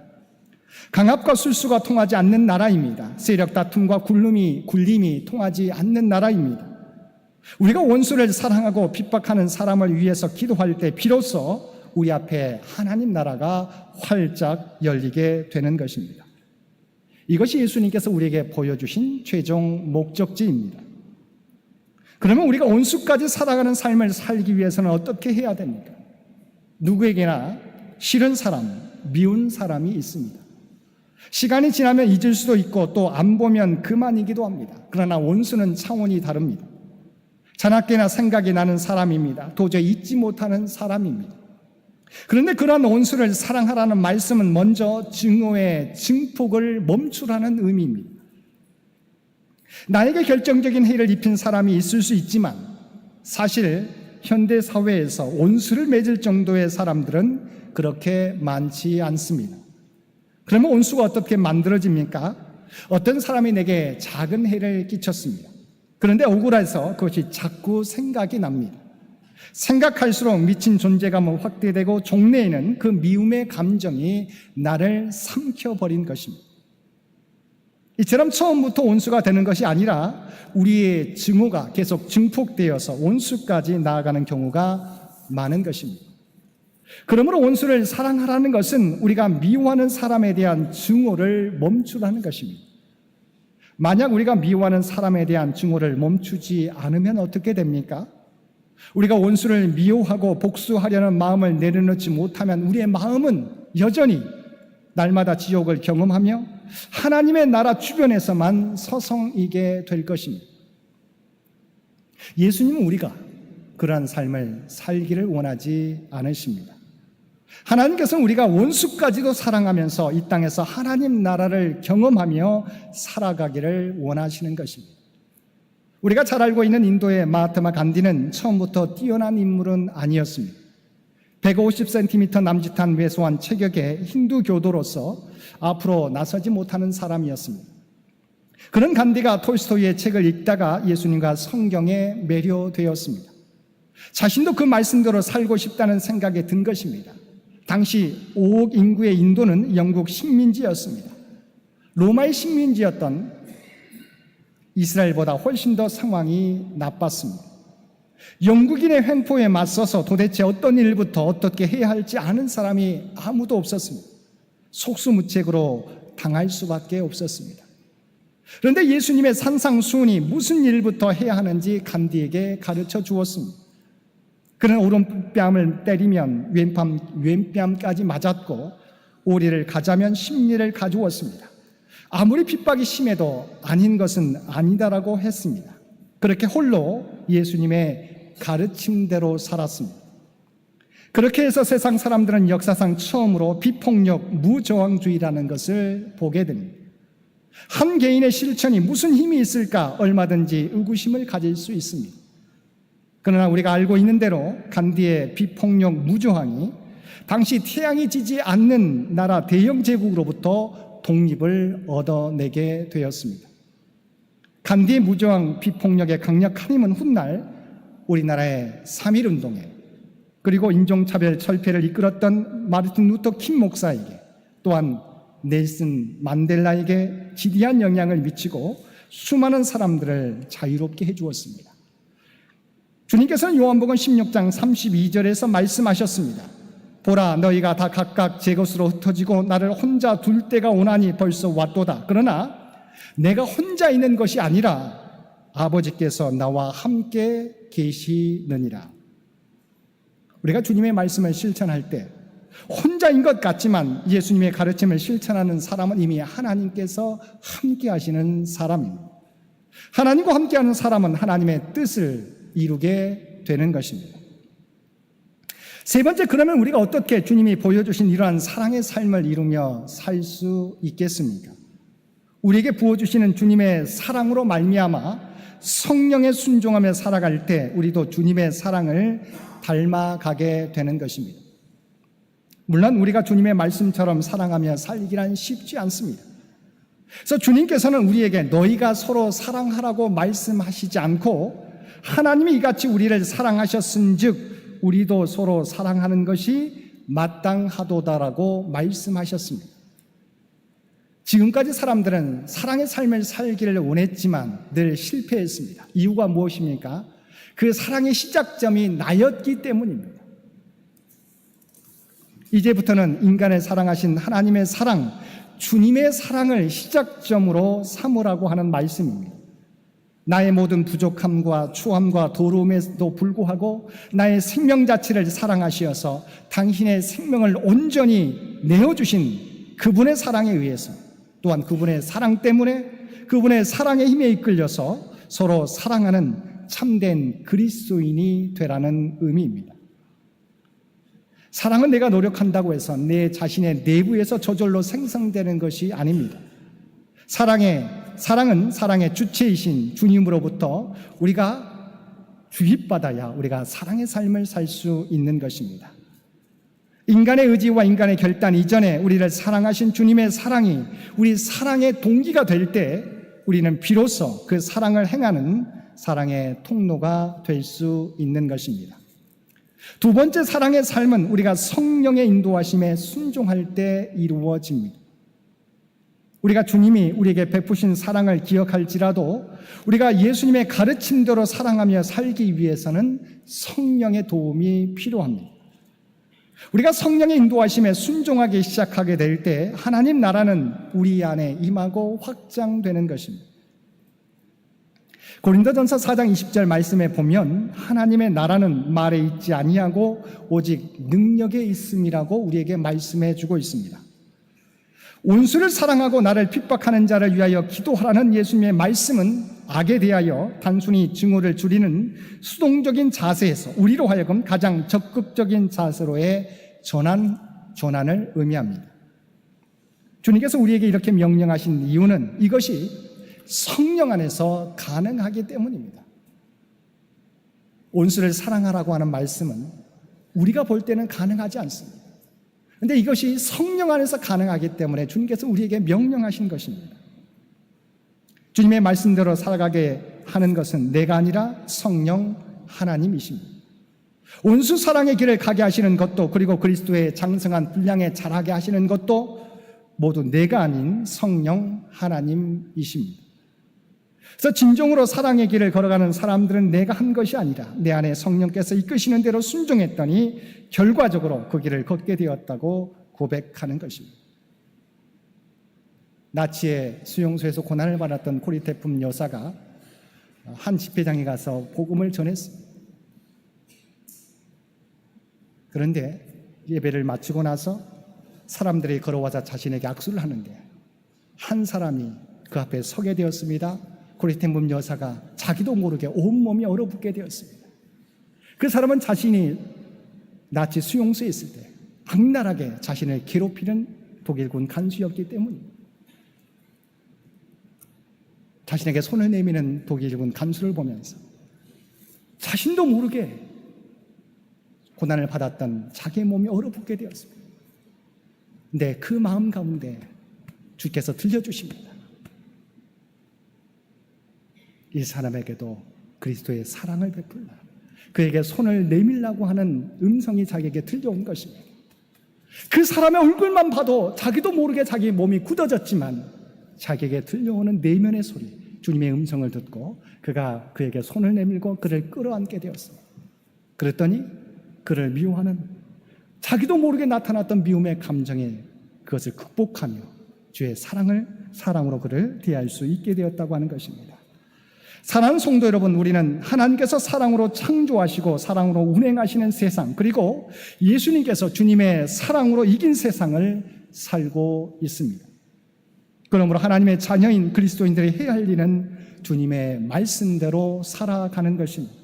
[SPEAKER 1] 강압과 술수가 통하지 않는 나라입니다. 세력 다툼과 굴림이 통하지 않는 나라입니다. 우리가 원수를 사랑하고 핍박하는 사람을 위해서 기도할 때 비로소 우리 앞에 하나님 나라가 활짝 열리게 되는 것입니다. 이것이 예수님께서 우리에게 보여주신 최종 목적지입니다. 그러면 우리가 원수까지 살아가는 삶을 살기 위해서는 어떻게 해야 됩니까? 누구에게나 싫은 사람, 미운 사람이 있습니다. 시간이 지나면 잊을 수도 있고 또 안 보면 그만이기도 합니다. 그러나 원수는 차원이 다릅니다. 자나깨나 생각이 나는 사람입니다. 도저히 잊지 못하는 사람입니다. 그런데 그러한 원수를 사랑하라는 말씀은 먼저 증오의 증폭을 멈추라는 의미입니다. 나에게 결정적인 해를 입힌 사람이 있을 수 있지만 사실 현대 사회에서 원수를 맺을 정도의 사람들은 그렇게 많지 않습니다. 그러면 원수가 어떻게 만들어집니까? 어떤 사람이 내게 작은 해를 끼쳤습니다. 그런데 억울해서 그것이 자꾸 생각이 납니다. 생각할수록 미친 존재감은 확대되고 종래에는 그 미움의 감정이 나를 삼켜버린 것입니다. 이처럼 처음부터 원수가 되는 것이 아니라 우리의 증오가 계속 증폭되어서 원수까지 나아가는 경우가 많은 것입니다. 그러므로 원수를 사랑하라는 것은 우리가 미워하는 사람에 대한 증오를 멈추라는 것입니다. 만약 우리가 미워하는 사람에 대한 증오를 멈추지 않으면 어떻게 됩니까? 우리가 원수를 미워하고 복수하려는 마음을 내려놓지 못하면 우리의 마음은 여전히 날마다 지옥을 경험하며 하나님의 나라 주변에서만 서성이게 될 것입니다. 예수님은 우리가 그러한 삶을 살기를 원하지 않으십니다. 하나님께서는 우리가 원수까지도 사랑하면서 이 땅에서 하나님 나라를 경험하며 살아가기를 원하시는 것입니다. 우리가 잘 알고 있는 인도의 마하트마 간디는 처음부터 뛰어난 인물은 아니었습니다. 150cm 남짓한 왜소한 체격의 힌두 교도로서 앞으로 나서지 못하는 사람이었습니다. 그런 간디가 톨스토이의 책을 읽다가 예수님과 성경에 매료되었습니다. 자신도 그 말씀대로 살고 싶다는 생각에 든 것입니다. 당시 5억 인구의 인도는 영국 식민지였습니다. 로마의 식민지였던 이스라엘보다 훨씬 더 상황이 나빴습니다. 영국인의 횡포에 맞서서 도대체 어떤 일부터 어떻게 해야 할지 아는 사람이 아무도 없었습니다. 속수무책으로 당할 수밖에 없었습니다. 그런데 예수님의 산상수훈이 무슨 일부터 해야 하는지 간디에게 가르쳐 주었습니다. 그는 오른뺨을 때리면 왼뺨까지 맞았고 오리를 가자면 심리를 가져왔습니다. 아무리 핍박이 심해도 아닌 것은 아니다라고 했습니다. 그렇게 홀로 예수님의 가르침대로 살았습니다. 그렇게 해서 세상 사람들은 역사상 처음으로 비폭력, 무저항주의라는 것을 보게 됩니다. 한 개인의 실천이 무슨 힘이 있을까 얼마든지 의구심을 가질 수 있습니다. 그러나 우리가 알고 있는 대로 간디의 비폭력 무저항이 당시 태양이 지지 않는 나라 대영 제국으로부터 독립을 얻어내게 되었습니다. 간디의 무저항 비폭력의 강력한 힘은 훗날 우리나라의 3.1운동에 그리고 인종차별 철폐를 이끌었던 마르틴 루터 킹 목사에게
[SPEAKER 4] 또한 넬슨 만델라에게 지대한 영향을 미치고 수많은 사람들을 자유롭게 해주었습니다. 주님께서는 요한복음 16장 32절에서 말씀하셨습니다. 보라, 너희가 다 각각 제 것으로 흩어지고 나를 혼자 둘 때가 오나니 벌써 왔도다. 그러나 내가 혼자 있는 것이 아니라 아버지께서 나와 함께 계시느니라. 우리가 주님의 말씀을 실천할 때 혼자인 것 같지만 예수님의 가르침을 실천하는 사람은 이미 하나님께서 함께 하시는 사람입니다. 하나님과 함께하는 사람은 하나님의 뜻을 이루게 되는 것입니다. 세 번째, 그러면 우리가 어떻게 주님이 보여주신 이러한 사랑의 삶을 이루며 살 수 있겠습니까? 우리에게 부어주시는 주님의 사랑으로 말미암아 성령에 순종하며 살아갈 때 우리도 주님의 사랑을 닮아가게 되는 것입니다. 물론 우리가 주님의 말씀처럼 사랑하며 살기란 쉽지 않습니다. 그래서 주님께서는 우리에게 너희가 서로 사랑하라고 말씀하시지 않고 하나님이 이같이 우리를 사랑하셨은즉 우리도 서로 사랑하는 것이 마땅하도다라고 말씀하셨습니다. 지금까지 사람들은 사랑의 삶을 살기를 원했지만 늘 실패했습니다. 이유가 무엇입니까? 그 사랑의 시작점이 나였기 때문입니다. 이제부터는 인간을 사랑하신 하나님의 사랑, 주님의 사랑을 시작점으로 삼으라고 하는 말씀입니다. 나의 모든 부족함과 추함과 도로움에도 불구하고 나의 생명 자체를 사랑하시어서 당신의 생명을 온전히 내어주신 그분의 사랑에 의해서 또한 그분의 사랑 때문에 그분의 사랑의 힘에 이끌려서 서로 사랑하는 참된 그리스도인이 되라는 의미입니다. 사랑은 내가 노력한다고 해서 내 자신의 내부에서 저절로 생성되는 것이 아닙니다. 사랑은 사랑의 주체이신 주님으로부터 우리가 주입받아야 우리가 사랑의 삶을 살 수 있는 것입니다. 인간의 의지와 인간의 결단 이전에 우리를 사랑하신 주님의 사랑이 우리 사랑의 동기가 될 때 우리는 비로소 그 사랑을 행하는 사랑의 통로가 될 수 있는 것입니다. 두 번째, 사랑의 삶은 우리가 성령의 인도하심에 순종할 때 이루어집니다. 우리가 주님이 우리에게 베푸신 사랑을 기억할지라도 우리가 예수님의 가르침대로 사랑하며 살기 위해서는 성령의 도움이 필요합니다. 우리가 성령의 인도하심에 순종하기 시작하게 될 때 하나님 나라는 우리 안에 임하고 확장되는 것입니다. 고린도전서 4장 20절 말씀에 보면 하나님의 나라는 말에 있지 아니하고 오직 능력에 있음이라고 우리에게 말씀해 주고 있습니다. 온수를 사랑하고 나를 핍박하는 자를 위하여 기도하라는 예수님의 말씀은 악에 대하여 단순히 증오를 줄이는 수동적인 자세에서 우리로 하여금 가장 적극적인 자세로의 전환을 의미합니다. 주님께서 우리에게 이렇게 명령하신 이유는 이것이 성령 안에서 가능하기 때문입니다. 온수를 사랑하라고 하는 말씀은 우리가 볼 때는 가능하지 않습니다. 그런데 이것이 성령 안에서 가능하기 때문에 주님께서 우리에게 명령하신 것입니다. 주님의 말씀대로 살아가게 하는 것은 내가 아니라 성령 하나님이십니다. 온수 사랑의 길을 가게 하시는 것도 그리고 그리스도의 장성한 분량에 자라게 하시는 것도 모두 내가 아닌 성령 하나님이십니다. 그래서 진정으로 사랑의 길을 걸어가는 사람들은 내가 한 것이 아니라 내 안에 성령께서 이끄시는 대로 순종했더니 결과적으로 그 길을 걷게 되었다고 고백하는 것입니다. 나치의 수용소에서 고난을 받았던 고리테품 여사가 한 집회장에 가서 복음을 전했습니다. 그런데 예배를 마치고 나서 사람들이 걸어와서 자신에게 악수를 하는데 한 사람이 그 앞에 서게 되었습니다. 고리테품 여사가 자기도 모르게 온몸이 얼어붙게 되었습니다. 그 사람은 자신이 나치 수용소에 있을 때 악랄하게 자신을 괴롭히는 독일군 간수였기 때문입니다. 자신에게 손을 내미는 독일군 간수를 보면서 자신도 모르게 고난을 받았던 자기의 몸이 얼어붙게 되었습니다. 근데 그 마음 가운데 주께서 들려주십니다. 이 사람에게도 그리스도의 사랑을 베풀라. 그에게 손을 내밀라고 하는 음성이 자기에게 들려온 것입니다. 그 사람의 얼굴만 봐도 자기도 모르게 자기 몸이 굳어졌지만 자기에게 들려오는 내면의 소리, 주님의 음성을 듣고 그가 그에게 손을 내밀고 그를 끌어안게 되었습니다. 그랬더니 그를 미워하는, 자기도 모르게 나타났던 미움의 감정에 그것을 극복하며 주의 사랑으로 그를 대할 수 있게 되었다고 하는 것입니다. 사랑하는 성도 여러분, 우리는 하나님께서 사랑으로 창조하시고 사랑으로 운행하시는 세상, 그리고 예수님께서 주님의 사랑으로 이긴 세상을 살고 있습니다. 그러므로 하나님의 자녀인 그리스도인들이 해야 할 일은 주님의 말씀대로 살아가는 것입니다.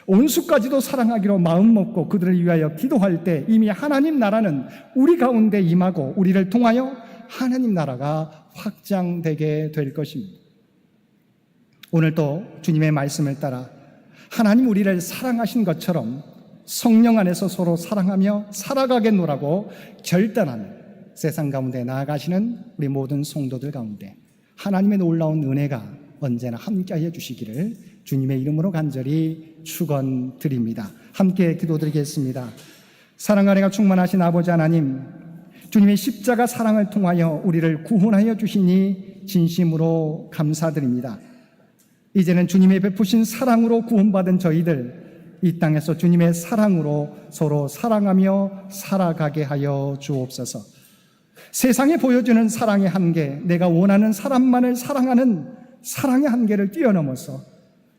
[SPEAKER 4] 온수까지도 사랑하기로 마음먹고 그들을 위하여 기도할 때 이미 하나님 나라는 우리 가운데 임하고 우리를 통하여 하나님 나라가 확장되게 될 것입니다. 오늘도 주님의 말씀을 따라 하나님 우리를 사랑하신 것처럼 성령 안에서 서로 사랑하며 살아가겠노라고 결단하는 세상 가운데 나아가시는 우리 모든 성도들 가운데 하나님의 놀라운 은혜가 언제나 함께하여 주시기를 주님의 이름으로 간절히 축원드립니다. 함께 기도드리겠습니다. 사랑과 은혜가 충만하신 아버지 하나님, 주님의 십자가 사랑을 통하여 우리를 구원하여 주시니 진심으로 감사드립니다. 이제는 주님의 베푸신 사랑으로 구원받은 저희들, 이 땅에서 주님의 사랑으로 서로 사랑하며 살아가게 하여 주옵소서. 세상에 보여주는 사랑의 한계, 내가 원하는 사람만을 사랑하는 사랑의 한계를 뛰어넘어서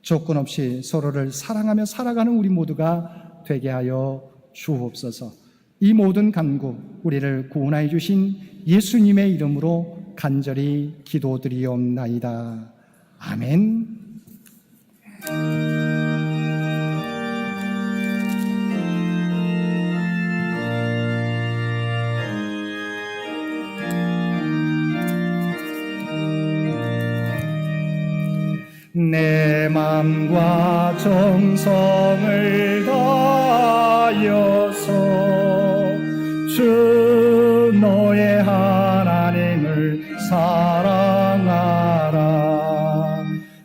[SPEAKER 4] 조건 없이 서로를 사랑하며 살아가는 우리 모두가 되게 하여 주옵소서. 이 모든 간구 우리를 구원하여 주신 예수님의 이름으로 간절히 기도드리옵나이다. 아멘. 내 맘과 정성을 다하여서 주 너의 하나님을 사랑하라.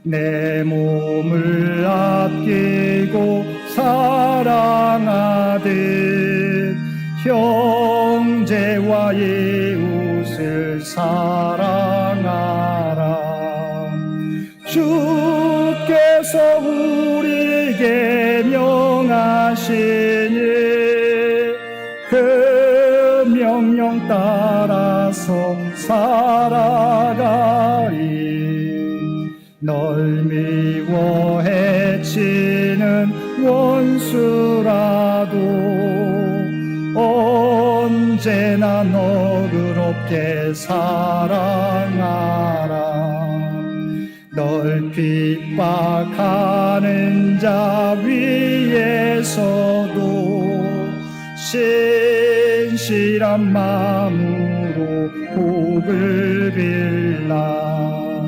[SPEAKER 4] 내 몸을 아끼고 사랑하듯 형제와 이웃을 사랑하라. 주께서 우리에게 명하시니 그 명령 따라서 살아가리. 널 미워 해치는 원수라도 언제나 너그럽게 사랑하라. 널 핍박하는 자 위에서도 신실한 마음으로 복을 빌라.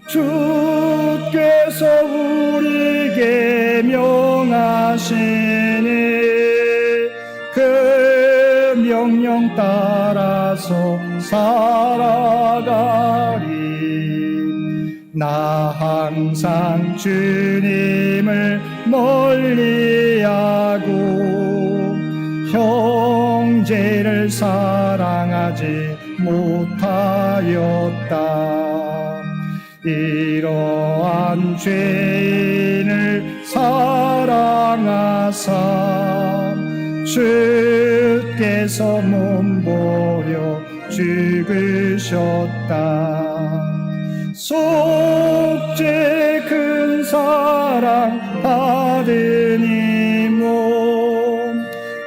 [SPEAKER 4] 주께서 우리에게 명하시니 그 명령 따라서 살아가리. 나 항상 주님을 멀리하고 형제를 사랑하지 못하였다. 이러한 죄인을 사랑하사 주께서 몸버려 죽으셨다. 속죄 큰 사랑 받은 이 몸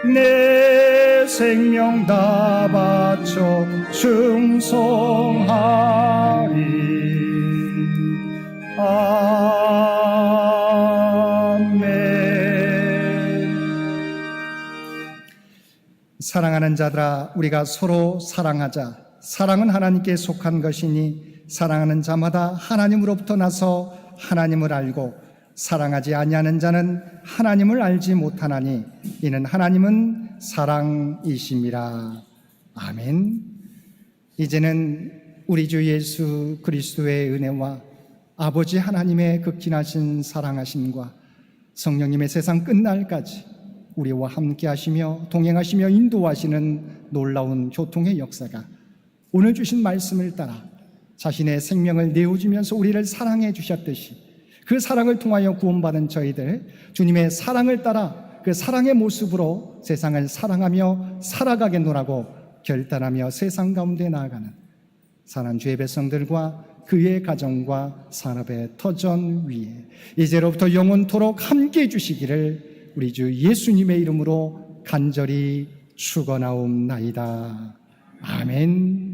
[SPEAKER 4] 내 생명 다 바쳐 충성하리. 아멘. 사랑하는 자들아, 우리가 서로 사랑하자. 사랑은 하나님께 속한 것이니 사랑하는 자마다 하나님으로부터 나서 하나님을 알고 사랑하지 아니하는 자는 하나님을 알지 못하나니 이는 하나님은 사랑이심이라. 아멘. 이제는 우리 주 예수 그리스도의 은혜와 아버지 하나님의 극진하신 사랑하심과 성령님의 세상 끝날까지 우리와 함께 하시며 동행하시며 인도하시는 놀라운 교통의 역사가 오늘 주신 말씀을 따라 자신의 생명을 내어주면서 우리를 사랑해 주셨듯이 그 사랑을 통하여 구원받은 저희들 주님의 사랑을 따라 그 사랑의 모습으로 세상을 사랑하며 살아가겠노라고 결단하며 세상 가운데 나아가는 사랑하는 주의 백성들과 그의 가정과 산업의 터전 위에 이제로부터 영원토록 함께해 주시기를 우리 주 예수님의 이름으로 간절히 축원하옵나이다. 아멘.